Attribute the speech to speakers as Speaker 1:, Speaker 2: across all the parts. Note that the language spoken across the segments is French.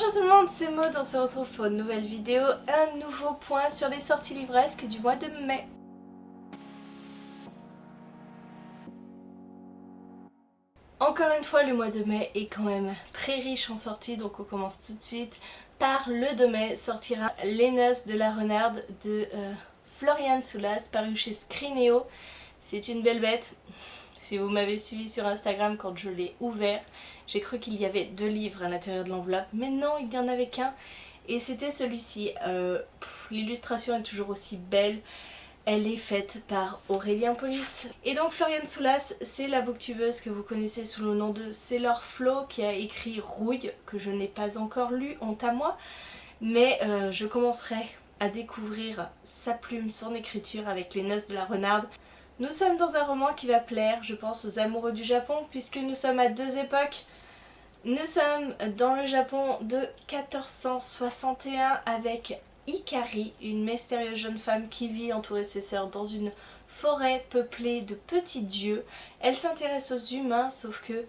Speaker 1: Bonjour tout le monde, c'est Maud, on se retrouve pour une nouvelle vidéo, un nouveau point sur les sorties livresques du mois de mai. Encore une fois, le mois de mai est quand même très riche en sorties, donc on commence tout de suite par le 2 mai sortira Les Noces de la Renarde de Florian Soulas, paru chez Scrineo. C'est une belle bête. Si vous m'avez suivi sur Instagram quand je l'ai ouvert, j'ai cru qu'il y avait 2 livres à l'intérieur de l'enveloppe, mais non, il n'y en avait qu'un. Et c'était celui-ci. L'illustration est toujours aussi belle. Elle est faite par Aurélien Polis. Et donc Florian Soulas, c'est la booktubeuse que vous connaissez sous le nom de Sailor Flo qui a écrit Rouille, que je n'ai pas encore lu, honte à moi. Mais je commencerai à découvrir sa plume, son écriture avec Les Noces de la Renarde. Nous sommes dans un roman qui va plaire, je pense, aux amoureux du Japon, puisque nous sommes à 2 époques. Nous sommes dans le Japon de 1461 avec Hikari, une mystérieuse jeune femme qui vit entourée de ses sœurs dans une forêt peuplée de petits dieux. Elle s'intéresse aux humains, sauf que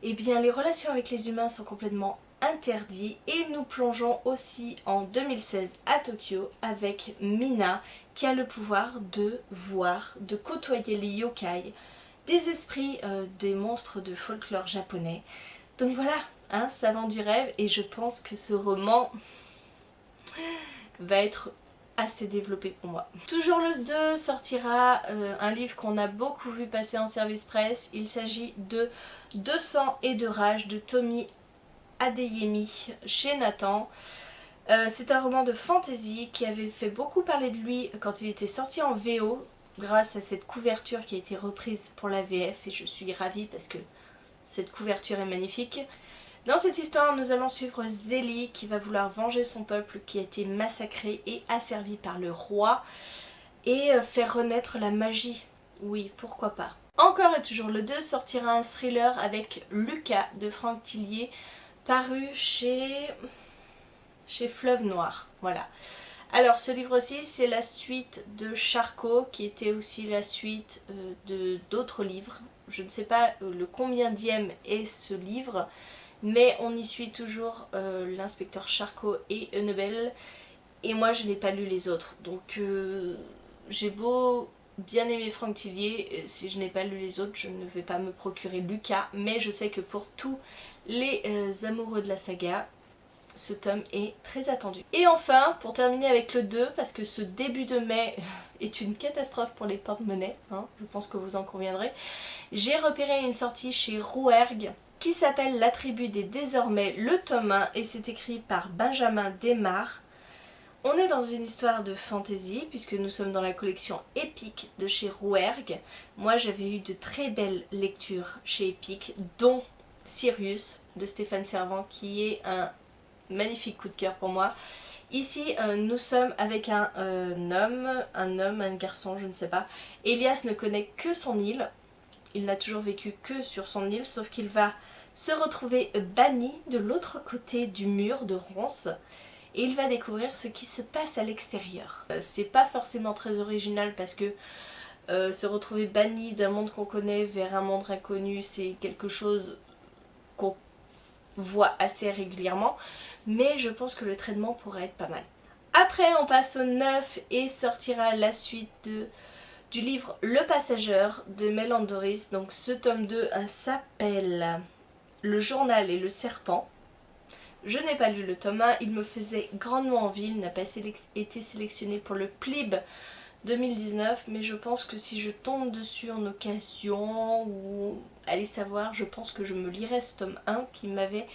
Speaker 1: eh bien, les relations avec les humains sont complètement interdites. Et nous plongeons aussi en 2016 à Tokyo avec Mina, qui a le pouvoir de voir, de côtoyer les yokai, des esprits, des monstres de folklore japonais. Donc voilà, hein, ça vend du rêve et je pense que ce roman va être assez développé pour moi. Toujours le 2 sortira un livre qu'on a beaucoup vu passer en service presse. Il s'agit de 200 et de rage de Tomi Adeyemi chez Nathan. C'est un roman de fantasy qui avait fait beaucoup parler de lui quand il était sorti en VO grâce à cette couverture qui a été reprise pour la VF et je suis ravie parce que cette couverture est magnifique. Dans cette histoire, nous allons suivre Zélie qui va vouloir venger son peuple qui a été massacré et asservi par le roi et faire renaître la magie. Oui, pourquoi pas. Encore et toujours le 2 sortira un thriller avec Lucas de Franck Tillier paru chez Fleuve Noir. Voilà. Alors ce livre-ci c'est la suite de Charcot qui était aussi la suite d'autres livres. Je ne sais pas le combienième est ce livre, mais on y suit toujours l'inspecteur Charcot et Eunebelle. Et moi je n'ai pas lu les autres. Donc j'ai beau bien aimer Franck Tillier, si je n'ai pas lu les autres je ne vais pas me procurer Lucas. Mais je sais que pour tous les amoureux de la saga, ce tome est très attendu. Et enfin, pour terminer avec le 2, parce que ce début de mai est une catastrophe pour les porte-monnaies, hein, je pense que vous en conviendrez, j'ai repéré une sortie chez Rouergue qui s'appelle La tribu des désormais, le tome 1, et c'est écrit par Benjamin Desmar. On est dans une histoire de fantasy, puisque nous sommes dans la collection Epic de chez Rouergue. Moi j'avais eu de très belles lectures chez Epic, dont Sirius de Stéphane Servant, qui est un magnifique coup de cœur pour moi. Ici nous sommes avec un garçon, je ne sais pas. Elias ne connaît que son île. Il n'a toujours vécu que sur son île, sauf qu'il va se retrouver banni de l'autre côté du mur de Ronce. Et il va découvrir ce qui se passe à l'extérieur. C'est pas forcément très original parce que se retrouver banni d'un monde qu'on connaît vers un monde inconnu, c'est quelque chose qu'on voit assez régulièrement, mais je pense que le traitement pourrait être pas mal. Après on passe au 9 et sortira la suite du livre Le Passageur de Mélan Doris. Donc ce tome 2 s'appelle Le Journal et le Serpent. Je n'ai pas lu le tome 1, il me faisait grandement envie, il n'a pas été sélectionné pour le PLIB 2019, mais je pense que si je tombe dessus en occasion ou allez savoir, je pense que je me lirai ce tome 1 qui m'avait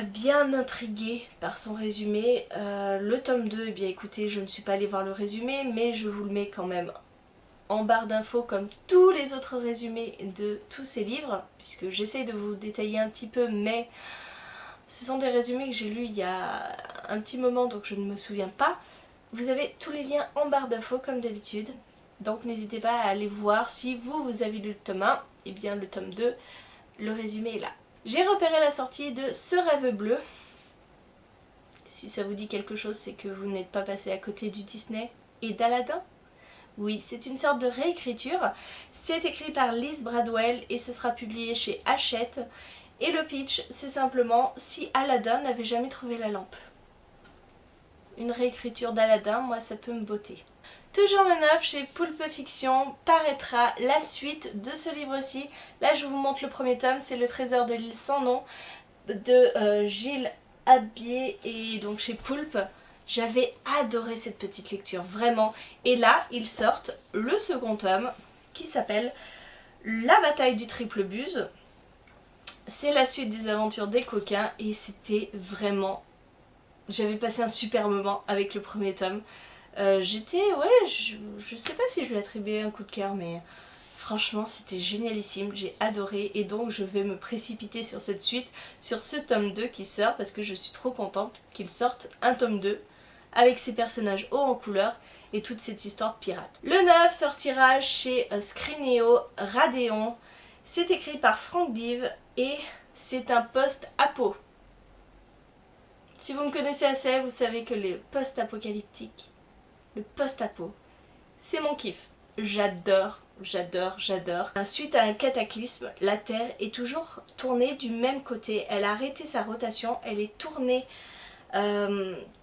Speaker 1: bien intriguée par son résumé. Le tome 2, eh bien écoutez, je ne suis pas allée voir le résumé, mais je vous le mets quand même en barre d'infos comme tous les autres résumés de tous ces livres, puisque j'essaie de vous détailler un petit peu, mais ce sont des résumés que j'ai lus il y a un petit moment, donc je ne me souviens pas. Vous avez tous les liens en barre d'infos comme d'habitude, donc n'hésitez pas à aller voir. Si vous avez lu le tome 1, et bien le tome 2, le résumé est là. J'ai repéré la sortie de Ce rêve bleu. Si ça vous dit quelque chose, c'est que vous n'êtes pas passé à côté du Disney et d'Aladin. Oui, c'est une sorte de réécriture. C'est écrit par Lise Bradwell et ce sera publié chez Hachette. Et le pitch, c'est simplement si Aladdin n'avait jamais trouvé la lampe. Une réécriture d'Aladdin, moi ça peut me botter. Toujours le 9, chez Pulp Fiction, paraîtra la suite de ce livre-ci. Là je vous montre le premier tome, c'est Le Trésor de l'île sans nom de Gilles Habier et donc chez Pulp. J'avais adoré cette petite lecture, vraiment. Et là, ils sortent le second tome qui s'appelle La bataille du triple buse. C'est la suite des aventures des coquins et c'était vraiment... J'avais passé un super moment avec le premier tome. Je sais pas si je lui attribuais un coup de cœur, mais franchement c'était génialissime, j'ai adoré et donc je vais me précipiter sur cette suite, sur ce tome 2 qui sort parce que je suis trop contente qu'il sorte un tome 2 avec ses personnages hauts en couleur et toute cette histoire de pirate. Le 9 sortira chez Scrineo Radeon, c'est écrit par Frank Dive et c'est un post-apo. Si vous me connaissez assez, vous savez que les post-apocalyptiques, le post-apo, c'est mon kiff. J'adore, j'adore, j'adore. Suite à un cataclysme, la Terre est toujours tournée du même côté. Elle a arrêté sa rotation, elle est tournée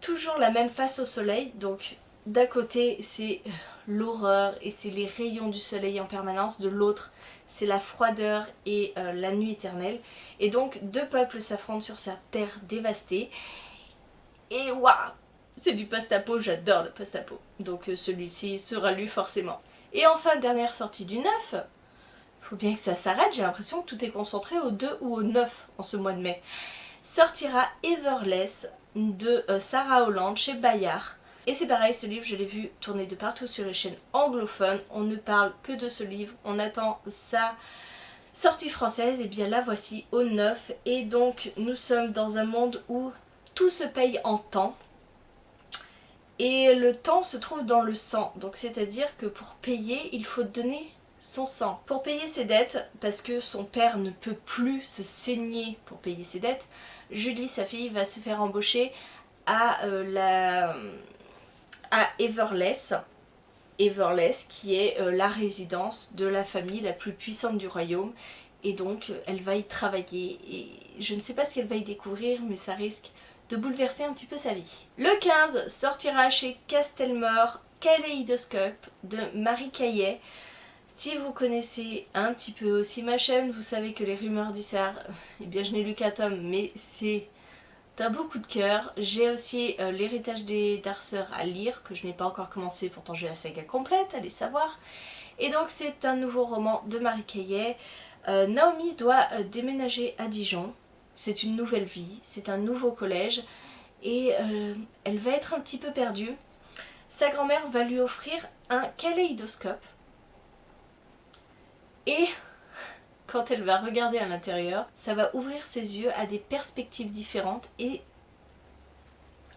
Speaker 1: toujours la même face au soleil. Donc d'un côté c'est l'horreur et c'est les rayons du soleil en permanence. De l'autre c'est la froideur et la nuit éternelle. Et donc deux peuples s'affrontent sur sa terre dévastée. Et waouh, c'est du post-apo, j'adore le post-apo. Donc celui-ci sera lu forcément. Et enfin, dernière sortie du 9. Faut bien que ça s'arrête, j'ai l'impression que tout est concentré au 2 ou au 9 en ce mois de mai. Sortira Everless de Sarah Holland chez Bayard. Et c'est pareil, ce livre je l'ai vu tourner de partout sur les chaînes anglophones. On ne parle que de ce livre, on attend sa sortie française. Et bien la voici au 9. Et donc nous sommes dans un monde où tout se paye en temps. Et le temps se trouve dans le sang, donc c'est-à-dire que pour payer, il faut donner son sang. Pour payer ses dettes, parce que son père ne peut plus se saigner pour payer ses dettes, Julie, sa fille, va se faire embaucher à Everless. Everless qui est la résidence de la famille la plus puissante du royaume. Et donc elle va y travailler et je ne sais pas ce qu'elle va y découvrir, mais ça risque de bouleverser un petit peu sa vie. Le 15 sortira chez Castelmore Kaleidoscope de Marie Caillet. Si vous connaissez un petit peu aussi ma chaîne, vous savez que les rumeurs d'Issard, eh bien je n'ai lu qu'un tome, mais c'est un beau coup de cœur. J'ai aussi l'héritage des Darceurs à lire, que je n'ai pas encore commencé, pourtant j'ai la saga complète, allez savoir. Et donc c'est un nouveau roman de Marie Caillet. Naomi doit déménager à Dijon. C'est une nouvelle vie, c'est un nouveau collège et elle va être un petit peu perdue. Sa grand-mère va lui offrir un kaléidoscope et quand elle va regarder à l'intérieur, ça va ouvrir ses yeux à des perspectives différentes et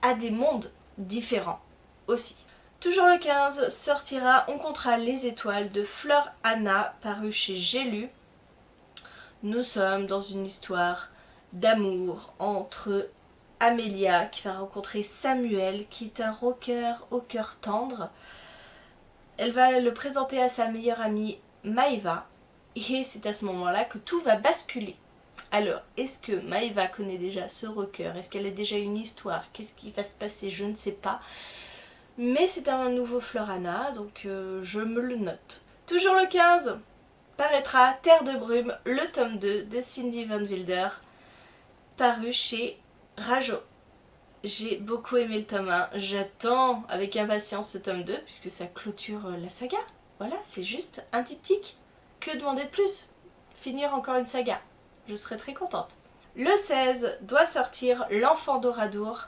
Speaker 1: à des mondes différents aussi. Toujours le 15 sortira On comptera les étoiles de Fleur Anna paru chez J'ai lu. Nous sommes dans une histoire d'amour entre Amélia qui va rencontrer Samuel qui est un rocker au cœur tendre. Elle va le présenter à sa meilleure amie Maëva et c'est à ce moment-là que tout va basculer. Alors, est-ce que Maëva connaît déjà ce rocker? Est-ce qu'elle a déjà une histoire? Qu'est-ce qui va se passer? Je ne sais pas. Mais c'est un nouveau Florana, donc je me le note. Toujours le 15 paraîtra Terre de brume, le tome 2 de Cindy Van Wilder, paru chez Rajo. J'ai beaucoup aimé le tome 1, j'attends avec impatience ce tome 2 puisque ça clôture la saga. Voilà, c'est juste un diptyque. Que demander de plus? Finir encore une saga. Je serais très contente. Le 16 doit sortir L'Enfant d'Oradour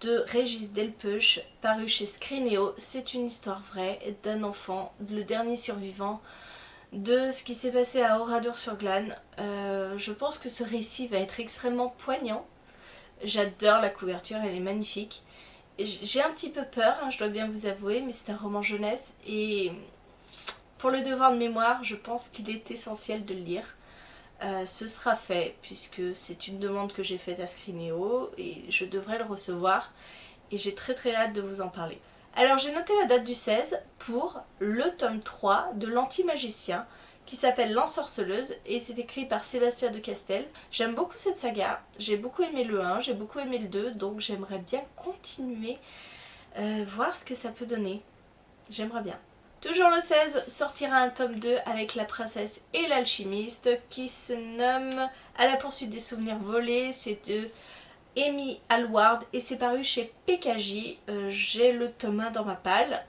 Speaker 1: de Régis Delpeuch, paru chez Scrineo. C'est une histoire vraie d'un enfant, le dernier survivant de ce qui s'est passé à Oradour-sur-Glane. Je pense que ce récit va être extrêmement poignant. J'adore la couverture, elle est magnifique. J'ai un petit peu peur, hein, je dois bien vous avouer, mais c'est un roman jeunesse et pour le devoir de mémoire, je pense qu'il est essentiel de le lire. Ce sera fait puisque c'est une demande que j'ai faite à Scrineo et je devrais le recevoir et j'ai très hâte de vous en parler. Alors j'ai noté la date du 16 pour le tome 3 de l'Anti-Magicien qui s'appelle L'Ensorceleuse et c'est écrit par Sébastien de Castel. J'aime beaucoup cette saga, j'ai beaucoup aimé le 1, j'ai beaucoup aimé le 2, donc j'aimerais bien continuer, voir ce que ça peut donner. J'aimerais bien. Toujours le 16 sortira un tome 2 avec la princesse et l'alchimiste qui se nomme À la poursuite des souvenirs volés. C'est de Amy Alward et c'est paru chez PKJ. J'ai le tome 1 dans ma palle.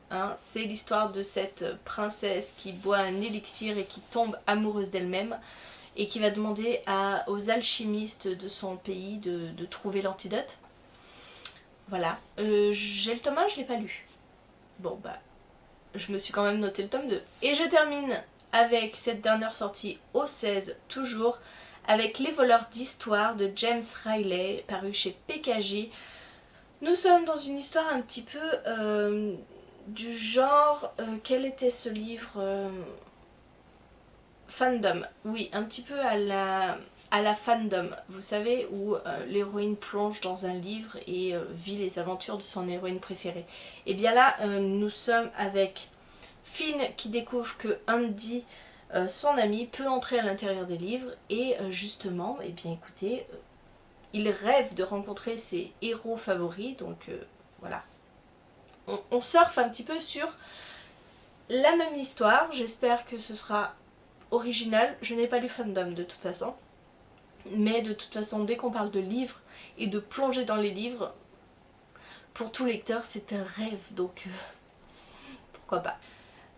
Speaker 1: Hein, c'est l'histoire de cette princesse qui boit un élixir et qui tombe amoureuse d'elle-même et qui va demander aux alchimistes de son pays de trouver l'antidote. Voilà. J'ai le tome 1, je l'ai pas lu. Bon bah... je me suis quand même noté le tome 2. Et je termine avec cette dernière sortie au 16 toujours, avec Les voleurs d'histoire de James Riley, paru chez PKJ. Nous sommes dans une histoire un petit peu du genre... quel était ce livre Fandom. Oui, un petit peu à la Fandom, vous savez, où l'héroïne plonge dans un livre et vit les aventures de son héroïne préférée. Et bien là, nous sommes avec Finn qui découvre que Andy, son ami, peut entrer à l'intérieur des livres et justement, eh bien écoutez, il rêve de rencontrer ses héros favoris, donc voilà. On surfe un petit peu sur la même histoire, j'espère que ce sera original. Je n'ai pas lu Fandom de toute façon. Mais de toute façon, dès qu'on parle de livres et de plonger dans les livres, pour tout lecteur, c'est un rêve, donc pourquoi pas.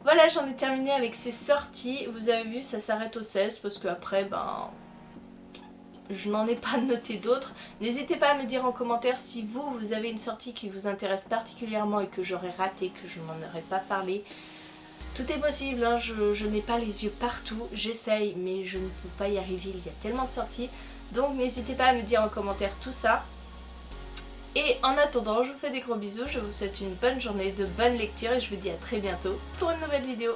Speaker 1: Voilà, j'en ai terminé avec ces sorties. Vous avez vu, ça s'arrête au 16 parce qu'après, ben, je n'en ai pas noté d'autres. N'hésitez pas à me dire en commentaire si vous avez une sortie qui vous intéresse particulièrement et que j'aurais raté, que je n'en aurais pas parlé. Tout est possible, hein, je n'ai pas les yeux partout, j'essaye mais je ne peux pas y arriver, il y a tellement de sorties. Donc n'hésitez pas à me dire en commentaire tout ça. Et en attendant, je vous fais des gros bisous, je vous souhaite une bonne journée, de bonnes lectures et je vous dis à très bientôt pour une nouvelle vidéo.